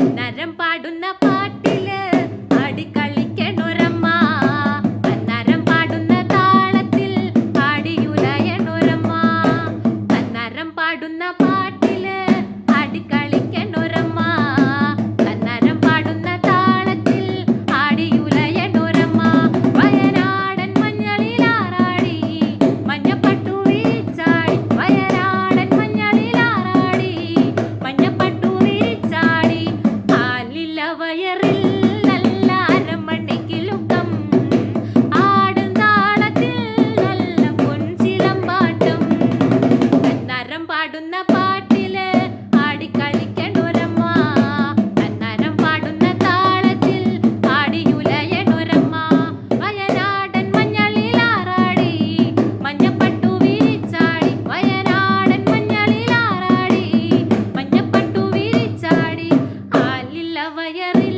കന്നരം പാടുന്ന പാട്ടില് ആടിക്കളിക്കണൊരമ്മ, കന്നരം പാടുന്ന താളത്തിൽ ആടിയുലയണൊരമ്മ, കന്നരം പാടുന്ന പാട്ടില് ആടിക്കളിക്കണൊരമ്മ, കന്നരം പാടുന്ന താളത്തിൽ ആടിയുലയണൊരമ്മ. വയനാടൻ മഞ്ഞളിലാറാടി മഞ്ഞപ്പട്ടു വിരിച്ചാടി, വയനാടൻ മഞ്ഞളിലാറാടി മഞ്ഞപ്പട്ടു വിരിച്ചാടി, വയറിൽ നല്ല അരമണിക്കിലുക്കം ആടും താളത്തിൽ നല്ല പൊൻചിലമ്പാട്ടം. കന്നരം പാടുന്ന പാട്ടില് ആടിക്കളിക്കണൊരമ്മ, കന്നരം പാടുന്ന താളത്തിൽ ആടിയുലയണൊരമ്മ, വയനാടൻ മഞ്ഞളിലാറാടി മഞ്ഞപ്പട്ടു വിരിച്ചാടി, വയനാടൻ മഞ്ഞളിലാറാടി മഞ്ഞപ്പട്ടു വിരിച്ചാടി, വയറിൽ